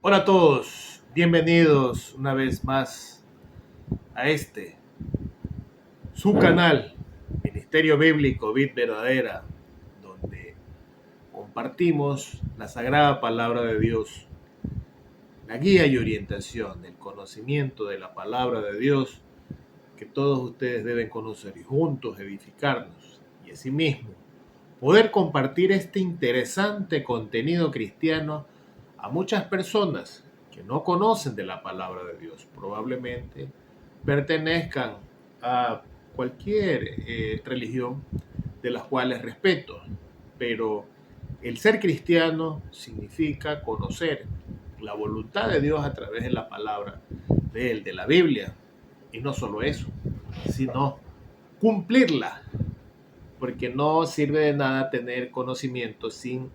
Hola a todos, bienvenidos una vez más a su canal, Ministerio Bíblico Vid Verdadera, donde compartimos la sagrada palabra de Dios, la guía y orientación del conocimiento de la palabra de Dios que todos ustedes deben conocer y juntos edificarnos y asimismo poder compartir este interesante contenido cristiano a muchas personas que no conocen de la palabra de Dios. Probablemente pertenezcan a cualquier religión de las cuales respeto, pero el ser cristiano significa conocer la voluntad de Dios a través de la palabra de Él, de la Biblia, y no solo eso, sino cumplirla, porque no sirve de nada tener conocimiento sin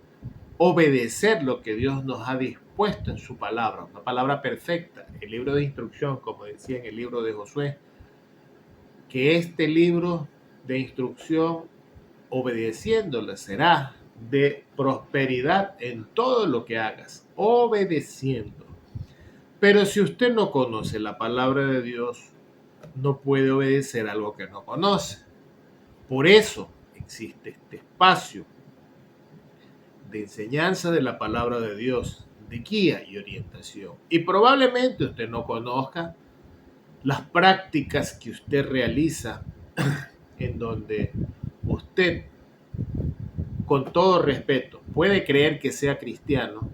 obedecer lo que Dios nos ha dispuesto en su palabra, una palabra perfecta, el libro de instrucción, como decía en el libro de Josué, que este libro de instrucción, obedeciéndole, será de prosperidad en todo lo que hagas, obedeciendo. Pero si usted no conoce la palabra de Dios, no puede obedecer algo que no conoce. Por eso existe este espacio de enseñanza de la palabra de Dios, de guía y orientación. Y probablemente usted no conozca las prácticas que usted realiza en donde usted, con todo respeto, puede creer que sea cristiano,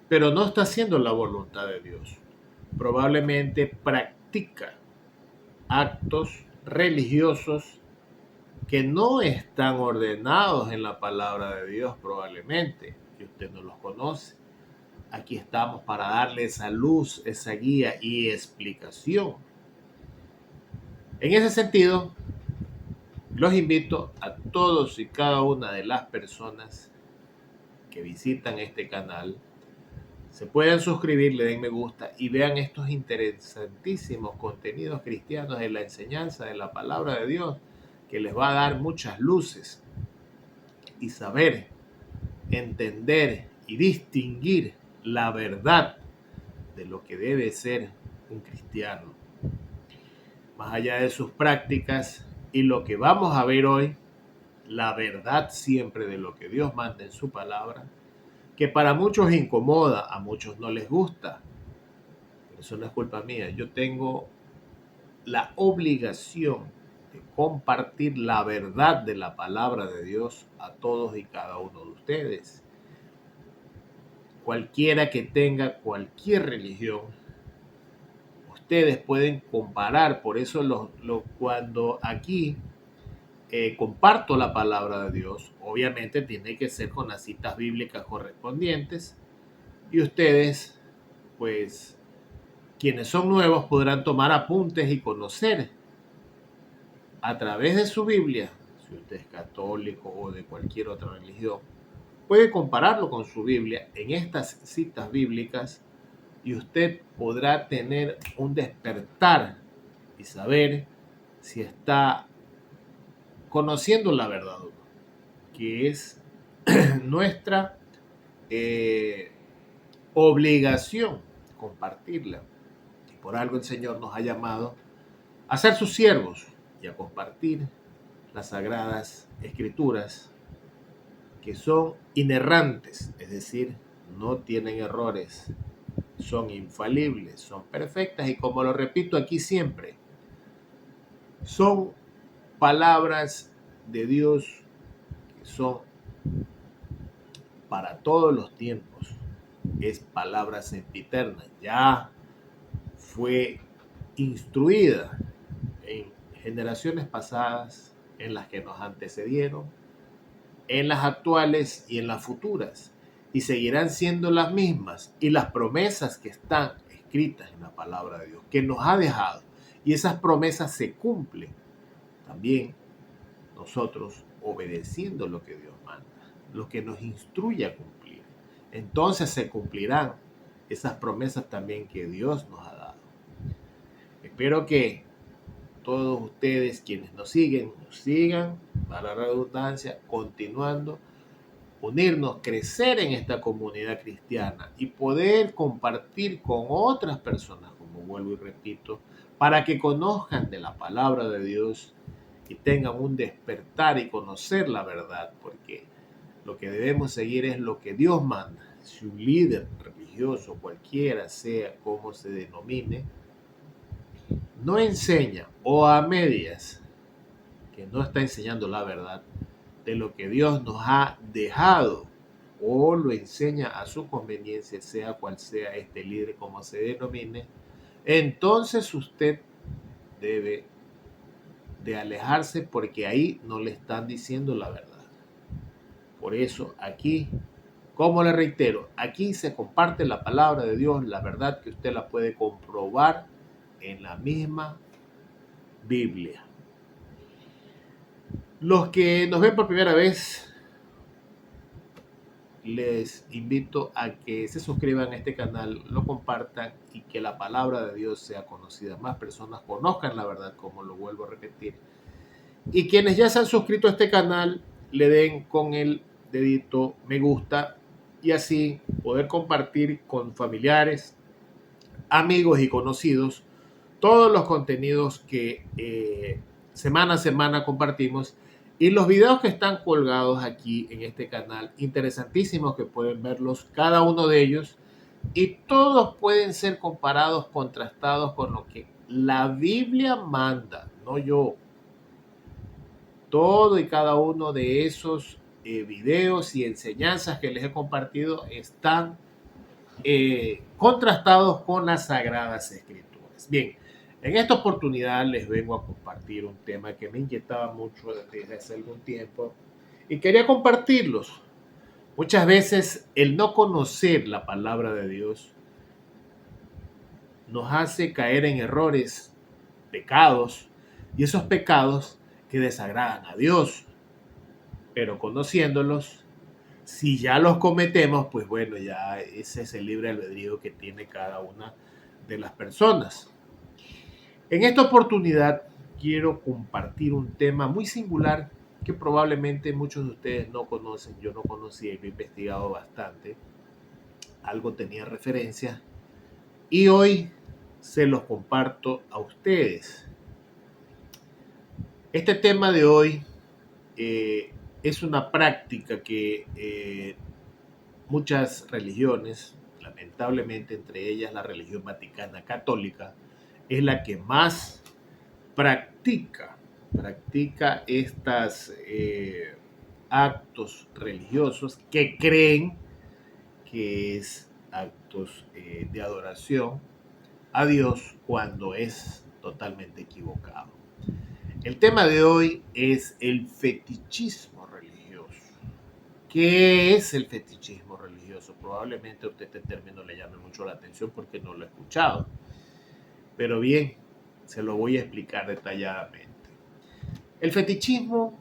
pero no está haciendo la voluntad de Dios. Probablemente practica actos religiosos que no están ordenados en la palabra de Dios, probablemente, que usted no los conoce. Aquí estamos para darle esa luz, esa guía y explicación. En ese sentido, los invito a todos y cada una de las personas que visitan este canal, se puedan suscribir, le den me gusta y vean estos interesantísimos contenidos cristianos de la enseñanza de la palabra de Dios, que les va a dar muchas luces y saber, entender y distinguir la verdad de lo que debe ser un cristiano. Más allá de sus prácticas y lo que vamos a ver hoy, la verdad siempre de lo que Dios manda en su palabra, que para muchos incomoda, a muchos no les gusta, pero eso no es culpa mía. Yo tengo la obligación de compartir la verdad de la palabra de Dios a todos y cada uno de ustedes. Cualquiera que tenga cualquier religión, ustedes pueden comparar. Por eso cuando aquí comparto la palabra de Dios, obviamente tiene que ser con las citas bíblicas correspondientes, y ustedes, pues, quienes son nuevos podrán tomar apuntes y conocer a través de su Biblia. Si usted es católico o de cualquier otra religión, puede compararlo con su Biblia en estas citas bíblicas, y usted podrá tener un despertar y saber si está conociendo la verdad, que es nuestra eh, obligación compartirla. Y por algo el Señor nos ha llamado a ser sus siervos y a compartir las sagradas escrituras, que son inerrantes, es decir, no tienen errores, son infalibles, son perfectas, y como lo repito aquí siempre, son palabras de Dios que son para todos los tiempos. Es palabra sempiterna, ya fue instruida en generaciones pasadas, en las que nos antecedieron, en las actuales y en las futuras, y seguirán siendo las mismas, y las promesas que están escritas en la palabra de Dios, que nos ha dejado, y esas promesas se cumplen también nosotros obedeciendo lo que Dios manda, lo que nos instruye a cumplir. Entonces se cumplirán esas promesas también que Dios nos ha dado. Espero que todos ustedes quienes nos sigan, para la redundancia, continuando unirnos, crecer en esta comunidad cristiana y poder compartir con otras personas, como vuelvo y repito, para que conozcan de la palabra de Dios y tengan un despertar y conocer la verdad, porque lo que debemos seguir es lo que Dios manda. Si un líder religioso, cualquiera sea como se denomine, no enseña o a medias, que no está enseñando la verdad de lo que Dios nos ha dejado, o lo enseña a su conveniencia, sea cual sea este líder como se denomine, entonces usted debe de alejarse, porque ahí no le están diciendo la verdad. Por eso aquí, como le reitero, aquí se comparte la palabra de Dios, la verdad que usted la puede comprobar en la misma Biblia. Los que nos ven por primera vez, les invito a que se suscriban a este canal, lo compartan y que la palabra de Dios sea conocida. Más personas conozcan la verdad, como lo vuelvo a repetir. Y quienes ya se han suscrito a este canal, le den con el dedito me gusta y así poder compartir con familiares, amigos y conocidos todos los contenidos que semana a semana compartimos y los videos que están colgados aquí en este canal, interesantísimos, que pueden verlos cada uno de ellos, y todos pueden ser comparados, contrastados con lo que la Biblia manda, no yo. Todo y cada uno de esos videos y enseñanzas que les he compartido están contrastados con las Sagradas Escrituras. Bien, en esta oportunidad les vengo a compartir un tema que me inquietaba mucho desde hace algún tiempo y quería compartirlos. Muchas veces el no conocer la palabra de Dios nos hace caer en errores, pecados, y esos pecados que desagradan a Dios. Pero conociéndolos, si ya los cometemos, pues bueno, ya ese es el libre albedrío que tiene cada una de las personas. En esta oportunidad quiero compartir un tema muy singular que probablemente muchos de ustedes no conocen. Yo no conocía y lo he investigado bastante. Algo tenía referencia y hoy se los comparto a ustedes. Este tema de hoy es una práctica que muchas religiones, lamentablemente entre ellas la religión vaticana católica, es la que más practica estos actos religiosos que creen que es actos de adoración a Dios, cuando es totalmente equivocado. El tema de hoy es el fetichismo religioso. ¿Qué es el fetichismo religioso? Probablemente a usted este término le llame mucho la atención porque no lo he escuchado. Pero bien, se lo voy a explicar detalladamente. El fetichismo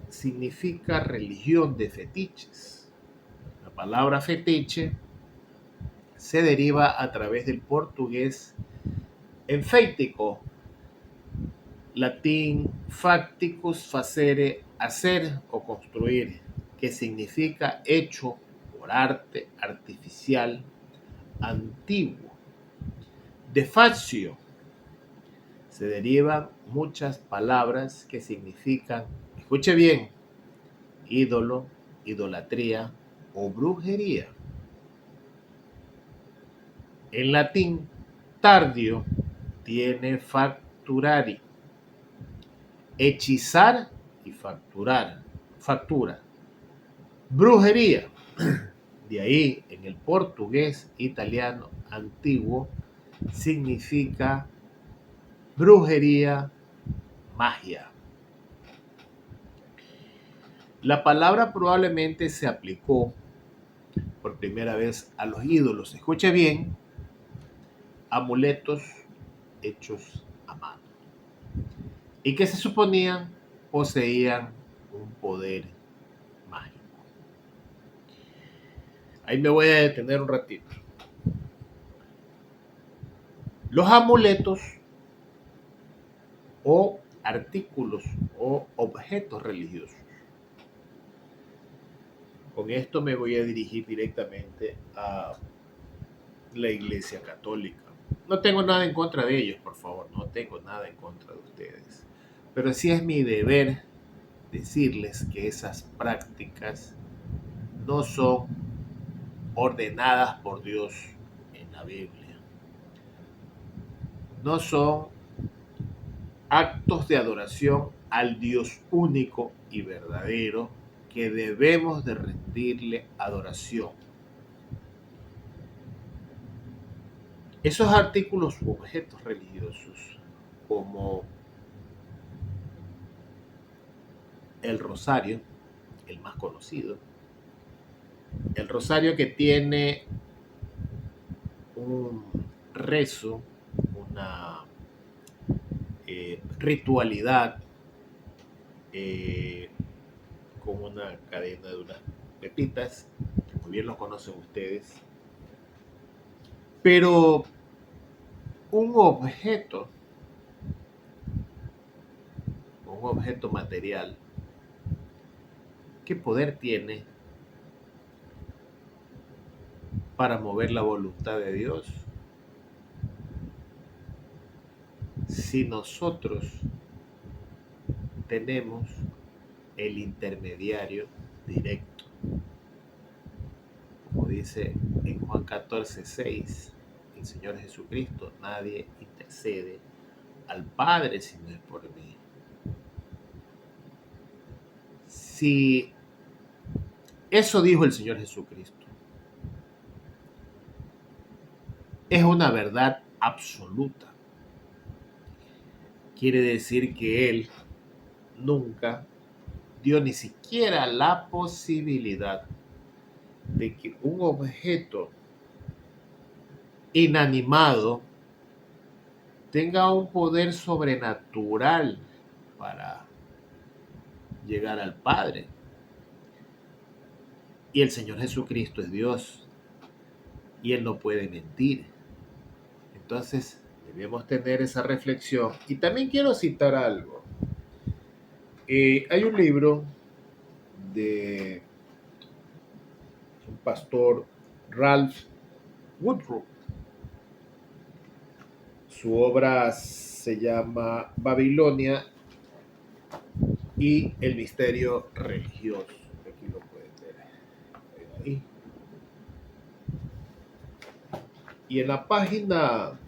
significa religión de fetiches. La palabra fetiche se deriva a través del portugués enfeitico, latín facticus, facere, hacer o construir, que significa hecho por arte, artificial, antiguo. De facio se derivan muchas palabras que significan, escuche bien, ídolo, idolatría o brujería. En latín, tardio tiene facturari, hechizar y facturar, factura. Brujería, de ahí en el portugués italiano antiguo, significa brujería, magia. La palabra probablemente se aplicó por primera vez a los ídolos. Escuche bien, amuletos hechos a mano y que se suponían poseían un poder mágico. Ahí me voy a detener un ratito. Los amuletos o artículos o objetos religiosos Con esto me voy a dirigir directamente a la Iglesia Católica. No tengo nada en contra de ellos, por favor, no tengo nada en contra de ustedes. Pero sí es mi deber decirles que esas prácticas no son ordenadas por Dios en la Biblia. No son actos de adoración al Dios único y verdadero que debemos de rendirle adoración. Esos artículos u objetos religiosos, como el rosario, el más conocido, el rosario que tiene un rezo, una ritualidad, eh, con una cadena de unas pepitas, que muy bien lo conocen ustedes, pero un objeto material, ¿qué poder tiene para mover la voluntad de Dios? Si nosotros tenemos el intermediario directo, como dice en Juan 14:6, el Señor Jesucristo: nadie intercede al Padre si no es por mí. Si eso dijo el Señor Jesucristo, es una verdad absoluta. Quiere decir que Él nunca dio ni siquiera la posibilidad de que un objeto inanimado tenga un poder sobrenatural para llegar al Padre. Y el Señor Jesucristo es Dios y Él no puede mentir. Entonces debemos tener esa reflexión. Y también quiero citar algo. Hay un libro de un pastor, Ralph Woodruff. Su obra se llama Babilonia y el misterio religioso. Aquí lo pueden ver. Ahí. Y en la página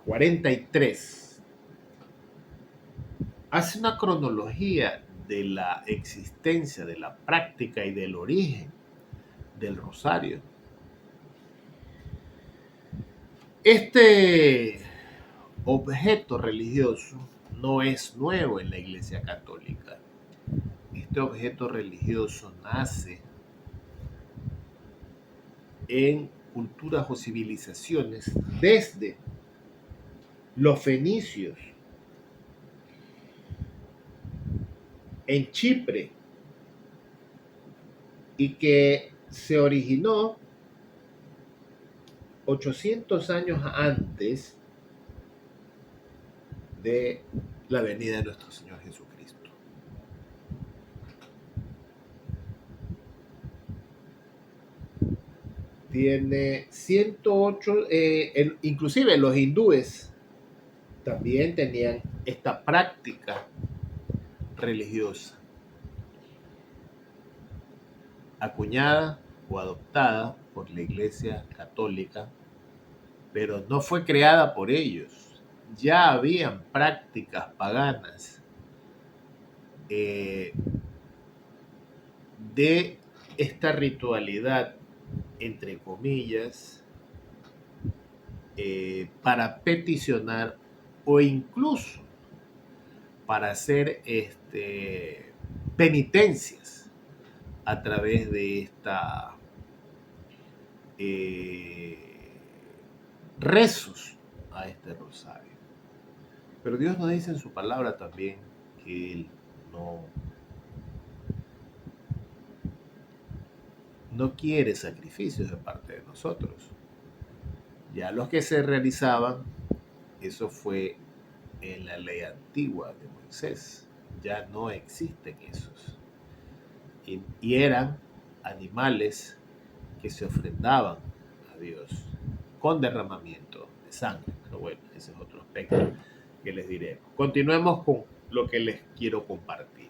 43 hace una cronología de la existencia, de la práctica y del origen del rosario. Este objeto religioso no es nuevo en la Iglesia Católica. Este objeto religioso nace en culturas o civilizaciones desde los fenicios, en Chipre, y que se originó 800 años antes de la venida de nuestro Señor Jesucristo. Tiene 108, inclusive los hindúes también tenían esta práctica religiosa, acuñada o adoptada por la Iglesia Católica, pero no fue creada por ellos. Ya habían prácticas paganas de esta ritualidad, entre comillas, para peticionar o incluso para hacer penitencias a través de esta rezos a este rosario. Pero Dios nos dice en su palabra también que Él no quiere sacrificios de parte de nosotros. Ya los que se realizaban, eso fue en la ley antigua de Moisés. Ya no existen esos. y eran animales que se ofrendaban a Dios con derramamiento de sangre. Pero bueno, ese es otro aspecto que les diré. Continuemos con lo que les quiero compartir.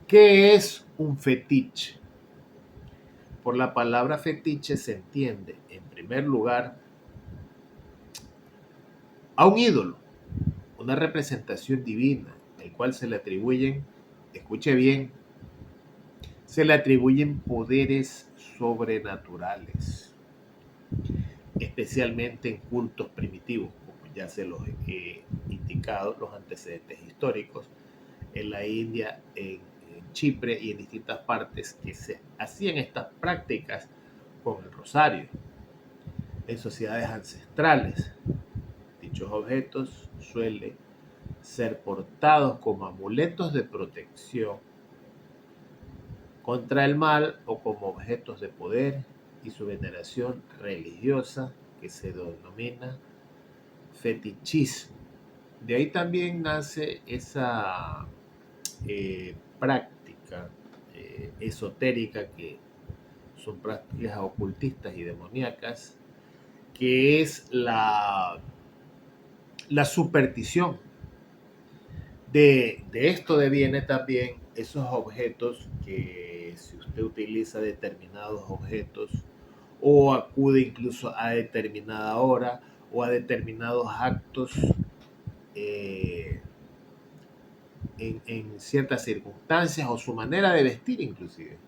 ¿Qué es un fetiche? Por la palabra fetiche se entiende, en primer lugar, a un ídolo, una representación divina, el cual se le atribuyen, escuche bien, se le atribuyen poderes sobrenaturales, especialmente en cultos primitivos, como ya se los he indicado, los antecedentes históricos, en la India, en Chipre y en distintas partes que se hacían estas prácticas con el rosario. En sociedades ancestrales, dichos objetos suelen ser portados como amuletos de protección contra el mal o como objetos de poder y su veneración religiosa que se denomina fetichismo. De ahí también nace esa práctica esotérica que son prácticas ocultistas y demoníacas, que es la superstición. De esto deviene también esos objetos que si usted utiliza determinados objetos o acude incluso a determinada hora o a determinados actos en ciertas circunstancias o su manera de vestir inclusive,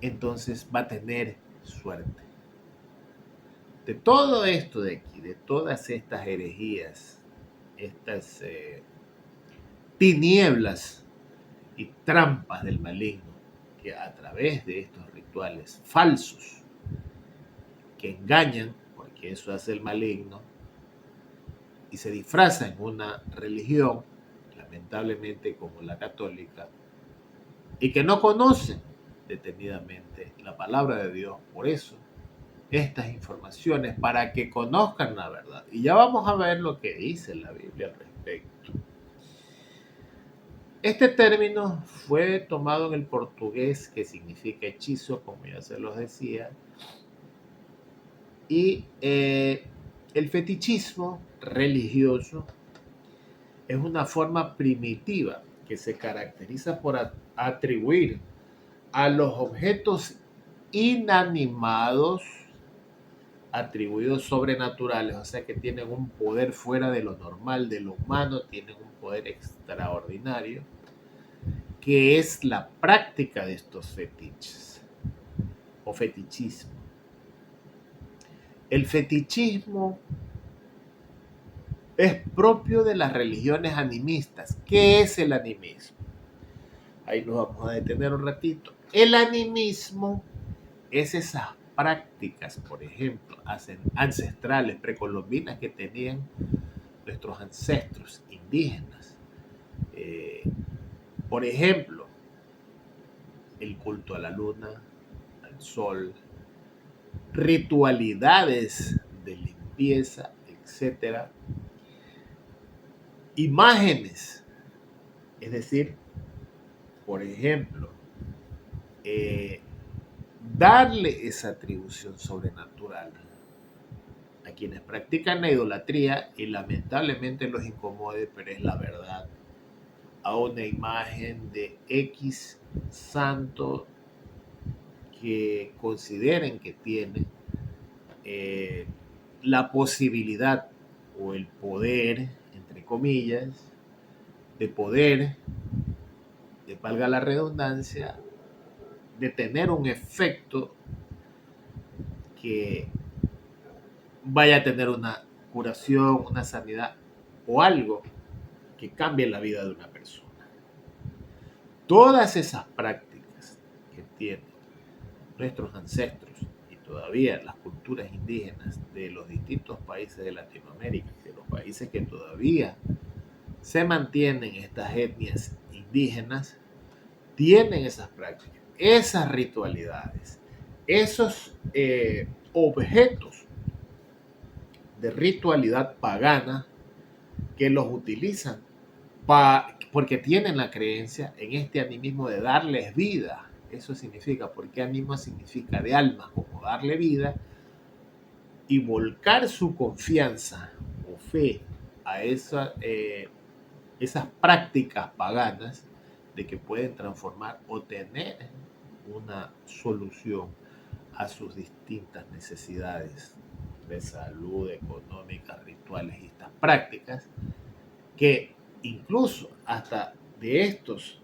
entonces va a tener suerte. De todo esto de aquí, de todas estas herejías, estas tinieblas y trampas del maligno, que a través de estos rituales falsos que engañan, porque eso hace el maligno, y se disfraza en una religión, lamentablemente como la católica, y que no conocen detenidamente la palabra de Dios. Por eso, estas informaciones, para que conozcan la verdad. Y ya vamos a ver lo que dice la Biblia al respecto. Este término fue tomado en el portugués, que significa hechizo, como ya se los decía, y el fetichismo religioso es una forma primitiva que se caracteriza por atribuir a los objetos inanimados atribuidos sobrenaturales, o sea que tienen un poder fuera de lo normal, de lo humano, tienen un poder extraordinario, que es la práctica de estos fetiches o fetichismo. El fetichismo es propio de las religiones animistas. ¿Qué es el animismo? Ahí nos vamos a detener un ratito. El animismo es esas prácticas, por ejemplo, ancestrales, precolombinas que tenían nuestros ancestros indígenas. Por ejemplo, el culto a la luna, al sol, ritualidades de limpieza, etcétera. Imágenes, es decir, por ejemplo, darle esa atribución sobrenatural a quienes practican la idolatría, y lamentablemente los incomode, pero es la verdad, a una imagen de X santo que consideren que tiene la posibilidad o el poder, entre comillas, de poder, de valga la redundancia, de tener un efecto que vaya a tener una curación, una sanidad o algo que cambie la vida de una persona. Todas esas prácticas que tienen nuestros ancestros y todavía las culturas indígenas de los distintos países de Latinoamérica, de los países que todavía se mantienen estas etnias indígenas, tienen esas prácticas, esas ritualidades, esos objetos de ritualidad pagana que los utilizan porque tienen la creencia en este animismo de darles vida. Eso significa, porque anima significa de alma, como darle vida, y volcar su confianza o fe a esas prácticas paganas de que pueden transformar o tener una solución a sus distintas necesidades de salud, económicas, rituales y estas prácticas que incluso hasta de estos,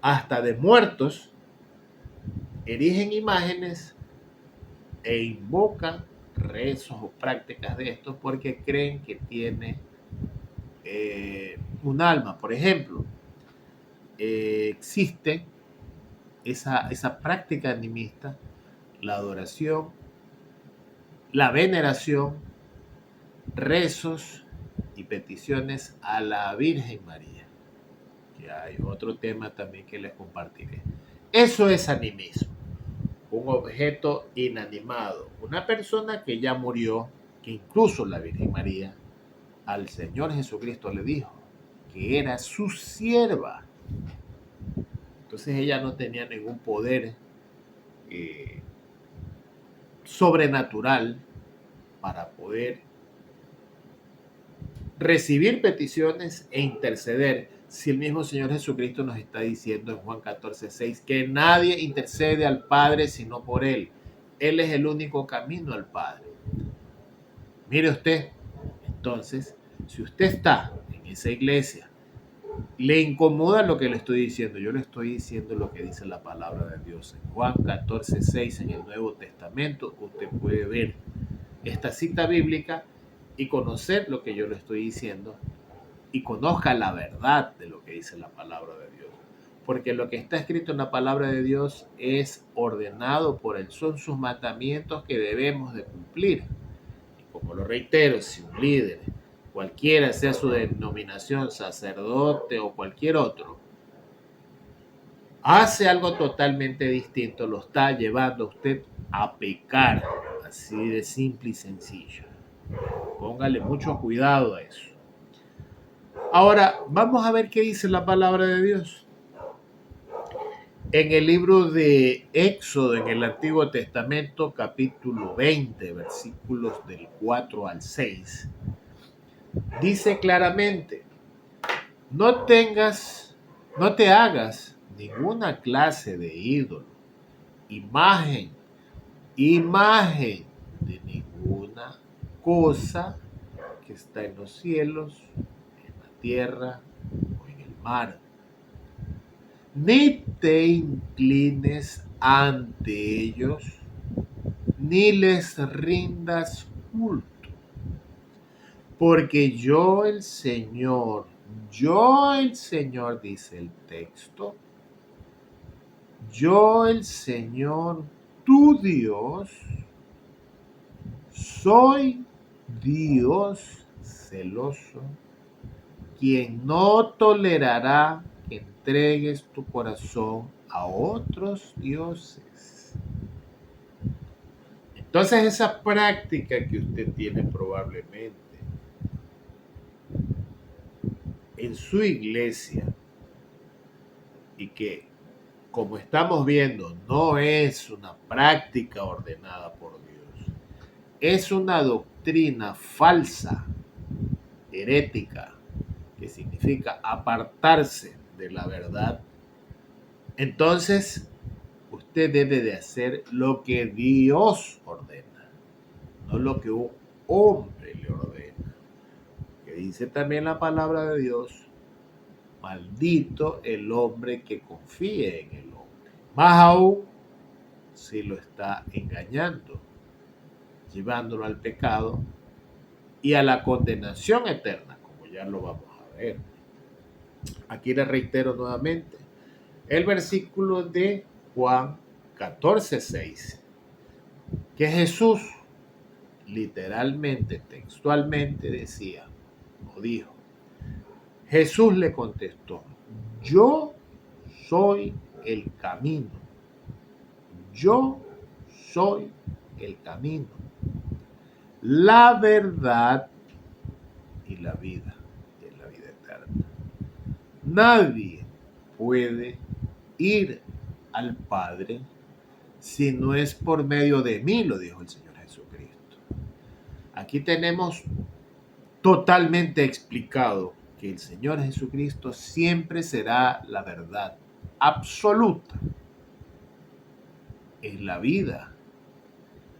hasta de muertos, erigen imágenes e invocan rezos o prácticas de estos porque creen que tiene un alma. Por ejemplo, existe esa práctica animista, la adoración, la veneración, rezos y peticiones a la Virgen María, que hay otro tema también que les compartiré. Eso es animismo, un objeto inanimado, una persona que ya murió, que incluso la Virgen María al Señor Jesucristo le dijo que era su sierva. Entonces ella no tenía ningún poder sobrenatural para poder recibir peticiones e interceder, si el mismo Señor Jesucristo nos está diciendo en Juan 14:6 que nadie intercede al Padre sino por Él. Él es el único camino al Padre. Mire usted, entonces, si usted está en esa iglesia, le incomoda lo que le estoy diciendo, yo le estoy diciendo lo que dice la palabra de Dios. En Juan 14:6 en el Nuevo Testamento, usted puede ver esta cita bíblica y conocer lo que yo le estoy diciendo y conozca la verdad de lo que dice la palabra de Dios. Porque lo que está escrito en la palabra de Dios es ordenado por Él, son sus mandamientos que debemos de cumplir. Y como lo reitero, si un líder, cualquiera sea su denominación, sacerdote o cualquier otro, hace algo totalmente distinto, lo está llevando a usted a pecar, así de simple y sencillo. Póngale mucho cuidado a eso. Ahora, vamos a ver qué dice la palabra de Dios. En el libro de Éxodo, en el Antiguo Testamento, capítulo 20, versículos del 4 al 6, dice claramente, no te hagas ninguna clase de ídolo, imagen de ninguna cosa que está en los cielos, en la tierra o en el mar. Ni te inclines ante ellos, ni les rindas culto, porque yo el Señor, dice el texto, yo el Señor, tu Dios, soy Dios celoso, quien no tolerará que entregues tu corazón a otros dioses. Entonces esa práctica que usted tiene probablemente en su iglesia y que, como estamos viendo, no es una práctica ordenada por Dios, es una doctrina falsa, herética, que significa apartarse de la verdad. Entonces, usted debe de hacer lo que Dios ordena, no lo que un hombre le ordena. Que dice también la palabra de Dios, maldito el hombre que confíe en el hombre. Más aún si lo está engañando, llevándolo al pecado y a la condenación eterna, como ya lo vamos a ver. Aquí le reitero nuevamente el versículo de Juan 14:6, que Jesús literalmente, textualmente decía o dijo, Jesús le contestó, yo soy el camino, yo soy el camino, la verdad y la vida eterna. Nadie puede ir al Padre si no es por medio de mí, lo dijo el Señor Jesucristo. Aquí tenemos totalmente explicado que el Señor Jesucristo siempre será la verdad absoluta. Es la vida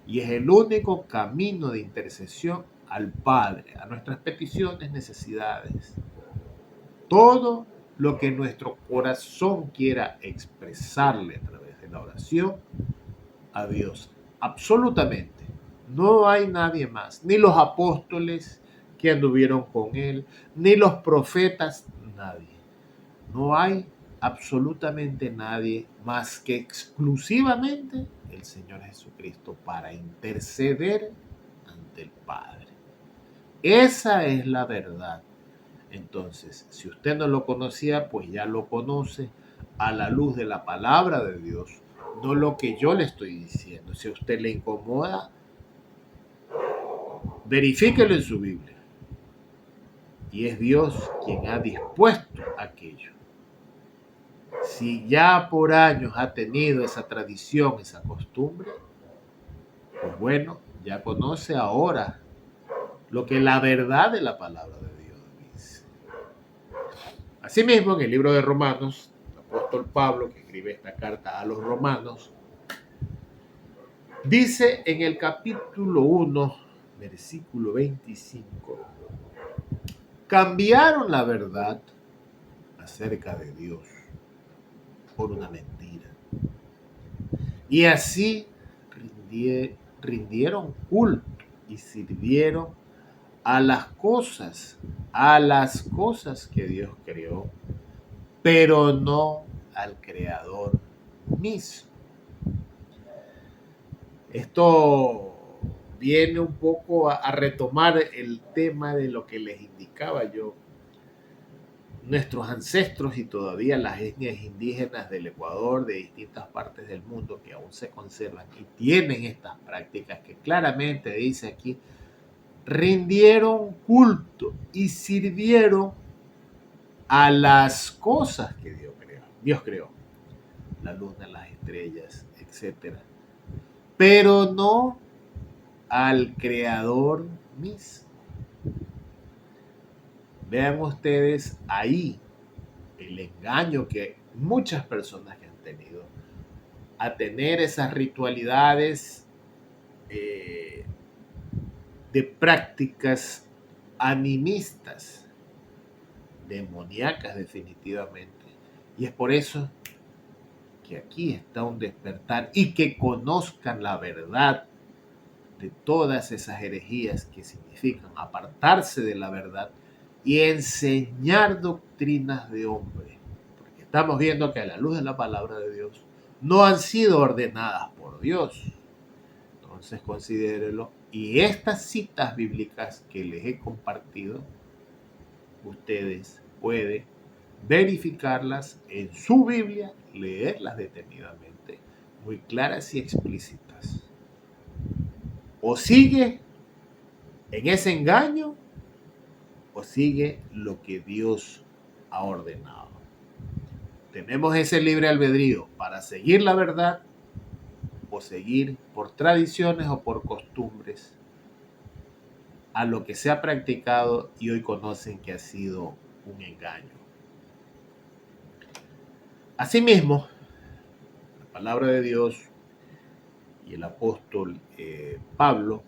y es el único camino de intercesión al Padre, a nuestras peticiones, necesidades. Todo lo que nuestro corazón quiera expresarle a través de la oración a Dios. Absolutamente. No hay nadie más, ni los apóstoles que anduvieron con él, ni los profetas, nadie. No hay absolutamente nadie más que exclusivamente el Señor Jesucristo para interceder ante el Padre. Esa es la verdad. Entonces, si usted no lo conocía, pues ya lo conoce a la luz de la palabra de Dios, no lo que yo le estoy diciendo. Si a usted le incomoda, verifíquelo en su Biblia. Y es Dios quien ha dispuesto aquello. Si ya por años ha tenido esa tradición, esa costumbre, pues bueno, ya conoce ahora lo que la verdad de la palabra de Dios dice. Asimismo, en el libro de Romanos, el apóstol Pablo, que escribe esta carta a los romanos, dice en el capítulo 1, versículo 25, cambiaron la verdad acerca de Dios por una mentira. Y así rindieron culto y sirvieron a las cosas que Dios creó, pero no al Creador mismo. Esto viene un poco a retomar el tema de lo que les indicaba yo. Nuestros ancestros y todavía las etnias indígenas del Ecuador, de distintas partes del mundo que aún se conservan y tienen estas prácticas que claramente dice aquí, rindieron culto y sirvieron a las cosas que Dios creó, la luna, las estrellas, etc. Pero no al Creador mismo. Vean ustedes ahí el engaño que muchas personas que han tenido a tener esas ritualidades de prácticas animistas, demoníacas definitivamente. Y es por eso que aquí está un despertar y que conozcan la verdad de todas esas herejías que significan apartarse de la verdad y enseñar doctrinas de hombre. Porque estamos viendo que a la luz de la palabra de Dios no han sido ordenadas por Dios. Entonces considérelo. Y estas citas bíblicas que les he compartido, ustedes pueden verificarlas en su Biblia, leerlas detenidamente, muy claras y explícitas. O sigue en ese engaño o sigue lo que Dios ha ordenado. Tenemos ese libre albedrío para seguir la verdad o seguir por tradiciones o por costumbres a lo que se ha practicado y hoy conocen que ha sido un engaño. Asimismo, la palabra de Dios y el apóstol Pablo,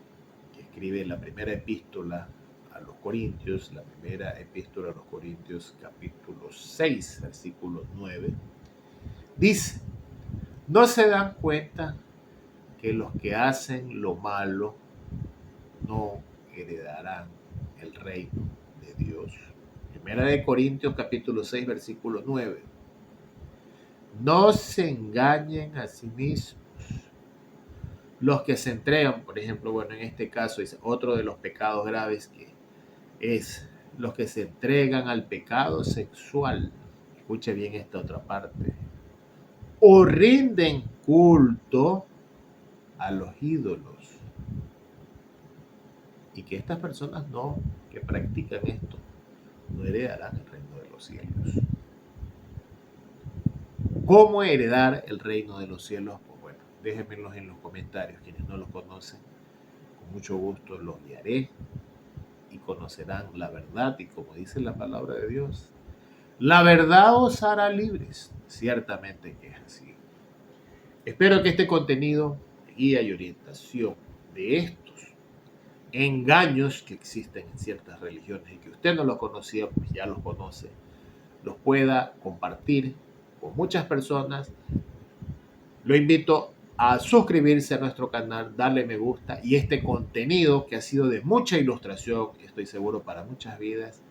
que escribe la primera epístola a los Corintios, la primera epístola a los Corintios, capítulo 6, versículo 9, dice, ¿no se dan cuenta que los que hacen lo malo no heredarán el reino de Dios? Primera de Corintios, capítulo 6, versículo 9. No se engañen a sí mismos. Los que se entregan, por ejemplo, bueno, en este caso es otro de los pecados graves que es los que se entregan al pecado sexual. Escuche bien esta otra parte. O rinden culto a los ídolos. Y que estas personas que practican esto, no heredarán el reino de los cielos. cómo heredar el reino de los cielos, pues bueno, déjenmelos en los comentarios. Quienes no los conocen, con mucho gusto los guiaré y conocerán la verdad. Y como dice la palabra de Dios, la verdad os hará libres. Ciertamente que es así. Espero que este contenido de guía y orientación de estos engaños que existen en ciertas religiones y que usted no los conocía, pues ya los conoce, los pueda compartir con muchas personas. Lo invito a suscribirse a nuestro canal, darle me gusta, y este contenido que ha sido de mucha ilustración, estoy seguro para muchas vidas,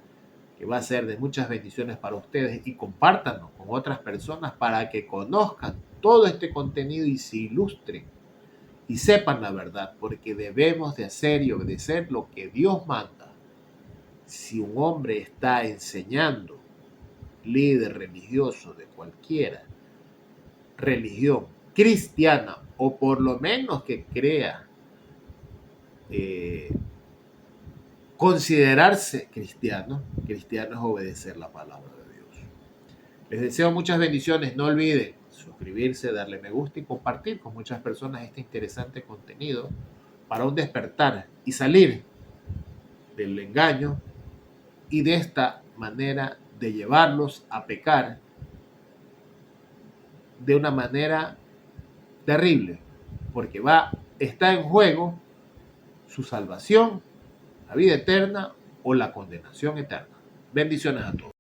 que va a ser de muchas bendiciones para ustedes, y compártanlo con otras personas para que conozcan todo este contenido y se ilustren y sepan la verdad, porque debemos de hacer y obedecer lo que Dios manda. Si un hombre está enseñando, líder religioso de cualquiera religión cristiana, o por lo menos que crea considerarse cristiano, cristiano es obedecer la palabra de Dios. Les deseo muchas bendiciones. No olviden suscribirse, darle me gusta y compartir con muchas personas este interesante contenido para un despertar y salir del engaño y de esta manera de llevarlos a pecar de una manera terrible, porque está en juego su salvación, la vida eterna o la condenación eterna. Bendiciones a todos.